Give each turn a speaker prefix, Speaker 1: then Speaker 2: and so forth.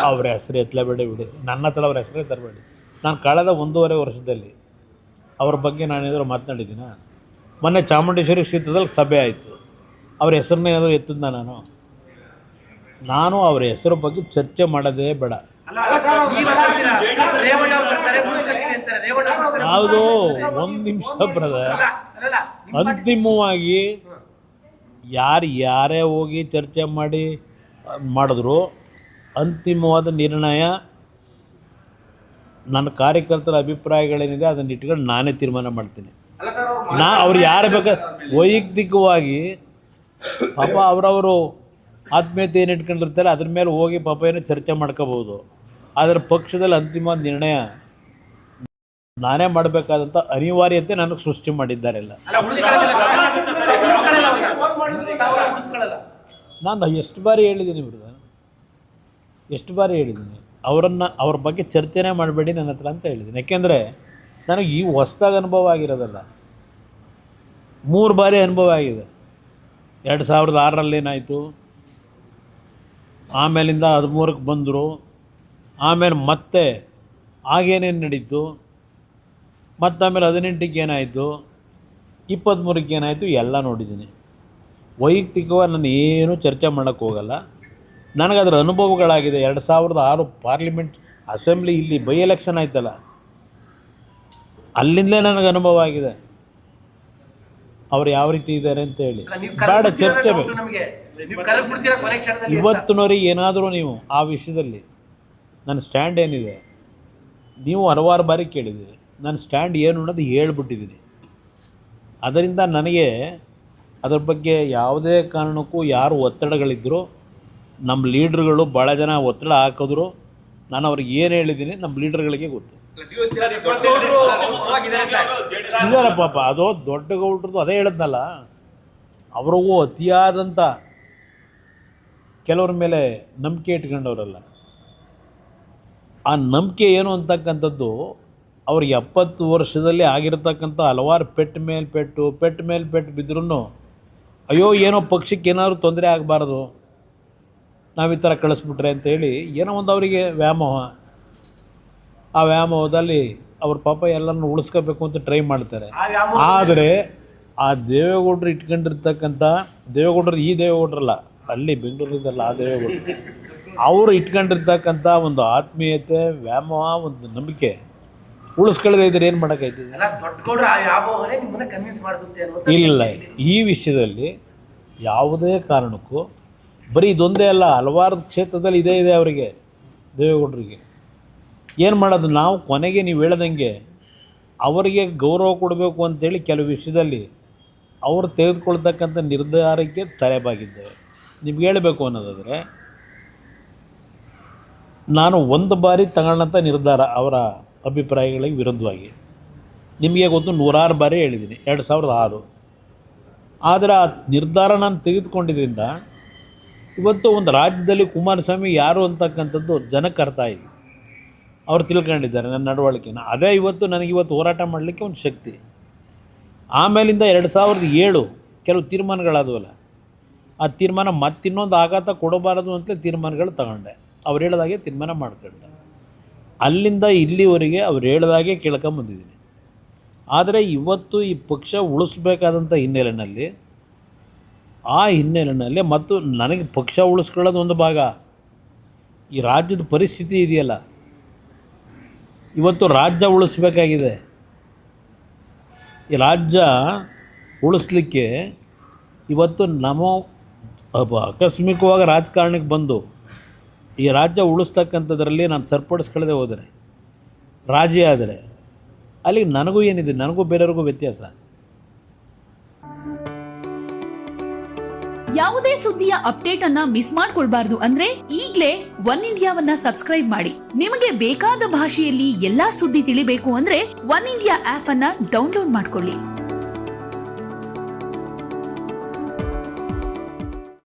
Speaker 1: ಅವ್ರ ಹೆಸರು ಎತ್ತಲೇಬೇಡಿ ಬಿಡಿ, ನನ್ನ ಹತ್ರ ಅವ್ರ ಹೆಸರೇ ತರಬೇಡಿ. ನಾನು ಕಳೆದ 1.5 ವರ್ಷದಲ್ಲಿ ಅವ್ರ ಬಗ್ಗೆ ನಾನೇನಾದರೂ ಮಾತನಾಡಿದ್ದೀನ? ಮೊನ್ನೆ ಚಾಮುಂಡೇಶ್ವರಿ ಕ್ಷೇತ್ರದಲ್ಲಿ ಸಭೆ ಆಯಿತು, ಅವ್ರ ಹೆಸರನ್ನ ಏನಾದರೂ ಎತ್ತಿದ್ನ? ನಾನು ಅವ್ರ ಹೆಸರು ಬಗ್ಗೆ ಚರ್ಚೆ ಮಾಡೋದೇ ಬೇಡ. ಯಾವುದೋ 1 ನಿಮಿಷ ಬ್ರದರ್, ಅಂತಿಮವಾಗಿ ಯಾರೇ ಹೋಗಿ ಚರ್ಚೆ ಮಾಡಿದ್ರು ಅಂತಿಮವಾದ ನಿರ್ಣಯ ನನ್ನ ಕಾರ್ಯಕರ್ತರ ಅಭಿಪ್ರಾಯಗಳೇನಿದೆ ಅದನ್ನು ಇಟ್ಕೊಂಡು ನಾನೇ ತೀರ್ಮಾನ ಮಾಡ್ತೀನಿ. ಅವ್ರು ಯಾರು ಬೇಕಾದ್ರೆ ವೈಯಕ್ತಿಕವಾಗಿ ಪಾಪ ಅವರವರು ಆತ್ಮೀಯತೆ ಏನು ಇಟ್ಕೊಂಡಿರ್ತಾರೆ ಅದ್ರ ಮೇಲೆ ಹೋಗಿ ಪಾಪ ಏನೋ ಚರ್ಚೆ ಮಾಡ್ಕೋಬೋದು. ಆದರೆ ಪಕ್ಷದಲ್ಲಿ ಅಂತಿಮವಾದ ನಿರ್ಣಯ ನಾನೇ ಮಾಡಬೇಕಾದಂಥ ಅನಿವಾರ್ಯತೆ ನನಗೆ ಸೃಷ್ಟಿ ಮಾಡಿದ್ದಾರೆಲ್ಲ. ನಾನು ಎಷ್ಟು ಬಾರಿ ಹೇಳಿದ್ದೀನಿ ಬ್ರದರ್, ಎಷ್ಟು ಬಾರಿ ಹೇಳಿದ್ದೀನಿ ಅವ್ರ ಬಗ್ಗೆ ಚರ್ಚೆನೇ ಮಾಡಬೇಡಿ ನನ್ನ ಹತ್ರ ಅಂತ ಹೇಳಿದ್ದೀನಿ. ಯಾಕೆಂದರೆ ನನಗೆ ಈ ಹೊಸ್ದಾಗಿ ಅನುಭವ ಆಗಿರೋದಲ್ಲ, 3 ಬಾರಿ ಅನುಭವ ಆಗಿದೆ. 2006ರಲ್ಲಿ ಏನಾಯಿತು, ಆಮೇಲಿಂದ 13ಕ್ಕೆ ಬಂದರು, ಆಮೇಲೆ ಮತ್ತೆ ಆಗೇನೇನು ನಡೀತು, ಮತ್ತು ಆಮೇಲೆ 18ಕ್ಕೆ ಏನಾಯಿತು, 23ಕ್ಕೆ ಏನಾಯಿತು, ಎಲ್ಲ ನೋಡಿದ್ದೀನಿ. ವೈಯಕ್ತಿಕವಾಗಿ ನಾನು ಏನೂ ಚರ್ಚೆ ಮಾಡೋಕ್ಕೆ ಹೋಗಲ್ಲ. ನನಗದರ ಅನುಭವಗಳಾಗಿದೆ. 2006 ಪಾರ್ಲಿಮೆಂಟ್ ಅಸೆಂಬ್ಲಿ ಇಲ್ಲಿ ಬೈ ಎಲೆಕ್ಷನ್ ಆಯ್ತಲ್ಲ, ಅಲ್ಲಿಂದಲೇ ನನಗೆ ಅನುಭವ ಆಗಿದೆ ಅವ್ರು ಯಾವ ರೀತಿ ಇದ್ದಾರೆ ಅಂತ ಹೇಳಿ. ಬೇಡ ಚರ್ಚೆ ಬೇಕು. ಇವತ್ತಿನವರೆಗೆ ಏನಾದರೂ ನೀವು ಆ ವಿಷಯದಲ್ಲಿ ನನ್ನ ಸ್ಟ್ಯಾಂಡ್ ಏನಿದೆ, ನೀವು ಹಲವಾರು ಬಾರಿ ಕೇಳಿದ್ದೀರಿ, ನನ್ನ ಸ್ಟ್ಯಾಂಡ್ ಏನು ಅನ್ನೋದು ಹೇಳ್ಬಿಟ್ಟಿದ್ದೀನಿ. ಅದರಿಂದ ನನಗೆ ಅದ್ರ ಬಗ್ಗೆ ಯಾವುದೇ ಕಾರಣಕ್ಕೂ ಯಾರು ಒತ್ತಡಗಳಿದ್ದರೂ, ನಮ್ಮ ಲೀಡ್ರುಗಳು ಭಾಳ ಜನ ಒತ್ತಡ ಹಾಕಿದ್ರು, ನಾನು ಅವ್ರಿಗೆ ಏನು ಹೇಳಿದ್ದೀನಿ ನಮ್ಮ ಲೀಡರ್ಗಳಿಗೆ ಗೊತ್ತು. ಇದ್ದಾರೆ ಪಾಪ, ಅದು ದೊಡ್ಡ ಗೌಡ್ರದ್ದು ಅದೇ ಹೇಳಿದ್ನಲ್ಲ, ಅವ್ರಿಗೂ ಅತಿಯಾದಂಥ ಕೆಲವ್ರ ಮೇಲೆ ನಂಬಿಕೆ ಇಟ್ಕೊಂಡವರಲ್ಲ. ಆ ನಂಬಿಕೆ ಏನು ಅಂತಕ್ಕಂಥದ್ದು ಅವ್ರಿಗೆ 70 ವರ್ಷದಲ್ಲಿ ಆಗಿರತಕ್ಕಂಥ ಹಲವಾರು ಪೆಟ್ಟು ಮೇಲೆ ಪೆಟ್ಟು ಬಿದ್ದರೂ ಅಯ್ಯೋ ಏನೋ ಪಕ್ಷಕ್ಕೆ ಏನಾದರೂ ತೊಂದರೆ ಆಗಬಾರ್ದು ನಾವು ಈ ಥರ ಕಳಿಸ್ಬಿಟ್ರೆ ಅಂತೇಳಿ ಏನೋ ಒಂದು ಅವರಿಗೆ ವ್ಯಾಮೋಹ. ಆ ವ್ಯಾಮೋಹದಲ್ಲಿ ಅವ್ರ ಪಾಪ ಎಲ್ಲರನ್ನು ಉಳಿಸ್ಕೋಬೇಕು ಅಂತ ಟ್ರೈ ಮಾಡ್ತಾರೆ. ಆದರೆ ಆ ದೇವೇಗೌಡರು ಇಟ್ಕೊಂಡಿರ್ತಕ್ಕಂಥ ದೇವೇಗೌಡರು, ಈ ದೇವೇಗೌಡರಲ್ಲ, ಅಲ್ಲಿ ಬೆಂಗಳೂರಿದ್ದಲ್ಲ ಆ ದೇವೇಗೌಡರು, ಅವರು ಇಟ್ಕೊಂಡಿರ್ತಕ್ಕಂಥ ಒಂದು ಆತ್ಮೀಯತೆ, ವ್ಯಾಮೋಹ, ಒಂದು ನಂಬಿಕೆ ಉಳಿಸ್ಕೊಳ್ಳದೆ ಇದ್ರೆ ಏನು ಮಾಡೋಕ್ಕಾಯ್ತದೆ? ಇಲ್ಲ, ಈ ವಿಷಯದಲ್ಲಿ ಯಾವುದೇ ಕಾರಣಕ್ಕೂ ಬರೀ ಇದೊಂದೇ ಅಲ್ಲ, ಹಲವಾರು ಕ್ಷೇತ್ರದಲ್ಲಿ ಇದೇ ಇದೆ ಅವರಿಗೆ, ದೇವೇಗೌಡರಿಗೆ. ಏನು ಮಾಡೋದು? ನಾವು ಕೊನೆಗೆ ನೀವು ಹೇಳ್ದಂಗೆ ಅವರಿಗೆ ಗೌರವ ಕೊಡಬೇಕು ಅಂತೇಳಿ ಕೆಲವು ವಿಷಯದಲ್ಲಿ ಅವರು ತೆಗೆದುಕೊಳ್ತಕ್ಕಂಥ ನಿರ್ಧಾರಕ್ಕೆ ತಲೆಬಾಗಿದ್ದೇವೆ. ನಿಮ್ಗೆ ಹೇಳಬೇಕು ಅನ್ನೋದಾದರೆ, ನಾನು 1 ಬಾರಿ ತಗೊಂಡಂಥ ನಿರ್ಧಾರ ಅವರ ಅಭಿಪ್ರಾಯಗಳಿಗೆ ವಿರುದ್ಧವಾಗಿ ನಿಮಗೆ ಗೊತ್ತು, 106 ಬಾರಿ ಹೇಳಿದ್ದೀನಿ 2006. ಆದರೆ ಆ ನಿರ್ಧಾರ ನಾನು ತೆಗೆದುಕೊಂಡಿದ್ದರಿಂದ ಇವತ್ತು ಒಂದು ರಾಜ್ಯದಲ್ಲಿ ಕುಮಾರಸ್ವಾಮಿ ಯಾರು ಅಂತಕ್ಕಂಥದ್ದು ಜನಕ್ಕೆ ಅರ್ಥ ಆಗಿದೆ. ಅವ್ರು ತಿಳ್ಕೊಂಡಿದ್ದಾರೆ ನನ್ನ ನಡವಳಿಕೆನ. ಅದೇ ನನಗಿವತ್ತು ಹೋರಾಟ ಮಾಡಲಿಕ್ಕೆ ಒಂದು ಶಕ್ತಿ. ಆಮೇಲಿಂದ 2007 ಕೆಲವು ತೀರ್ಮಾನಗಳಾದವಲ್ಲ, ಆ ತೀರ್ಮಾನ ಮತ್ತಿನ್ನೊಂದು ಆಘಾತ ಕೊಡಬಾರದು ಅಂತಲೇ ತೀರ್ಮಾನಗಳು ತಗೊಂಡೆ. ಅವ್ರು ಹೇಳಿದಾಗೆ ತೀರ್ಮಾನ ಮಾಡ್ಕೊಂಡೆ. ಅಲ್ಲಿಂದ ಇಲ್ಲಿವರೆಗೆ ಅವ್ರು ಹೇಳಿದಾಗೆ ಕೇಳ್ಕೊಂಬಂದಿದ್ದೀನಿ. ಆದರೆ ಇವತ್ತು ಈ ಪಕ್ಷ ಉಳಿಸ್ಬೇಕಾದಂಥ ಹಿನ್ನೆಲೆಯಲ್ಲಿ ಮತ್ತು ನನಗೆ ಪಕ್ಷ ಉಳಿಸ್ಕೊಳ್ಳೋದು ಒಂದು ಭಾಗ, ಈ ರಾಜ್ಯದ ಪರಿಸ್ಥಿತಿ ಇದೆಯಲ್ಲ, ಇವತ್ತು ರಾಜ್ಯ ಉಳಿಸ್ಬೇಕಾಗಿದೆ. ಈ ರಾಜ್ಯ ಉಳಿಸ್ಲಿಕ್ಕೆ ಇವತ್ತು ಆಕಸ್ಮಿಕವಾಗಿ ರಾಜಕಾರಣಕ್ಕೆ ಬಂದು ಈ ರಾಜ್ಯ ಉಳಿಸ್ತಕ್ಕಂಥದ್ರಲ್ಲಿ ನಾನು ಸರಿಪಡಿಸ್ಕೊಳ್ಳದೆ ಹೋದರೆ, ರಾಜಿ ಆದರೆ ಅಲ್ಲಿ ನನಗೂ ಏನಿದೆ, ನನಗೂ ಬೇರೆಯವ್ರಿಗೂ ವ್ಯತ್ಯಾಸ.
Speaker 2: ಯಾವುದೇ ಸುದ್ದಿಯ ಅಪ್ಡೇಟ್ ಅನ್ನ ಮಿಸ್ ಮಾಡ್ಕೊಳ್ಬಾರ್ದು ಅಂದ್ರೆ ಈಗ್ಲೇ ಒನ್ ಇಂಡಿಯಾವನ್ನ ಸಬ್ಸ್ಕ್ರೈಬ್ ಮಾಡಿ. ನಿಮಗೆ ಬೇಕಾದ ಭಾಷೆಯಲ್ಲಿ ಎಲ್ಲಾ ಸುದ್ದಿ ತಿಳಿಬೇಕು ಅಂದ್ರೆ ಒನ್ ಇಂಡಿಯಾ ಆಪ್ ಅನ್ನ ಡೌನ್ಲೋಡ್ ಮಾಡ್ಕೊಳ್ಳಿ.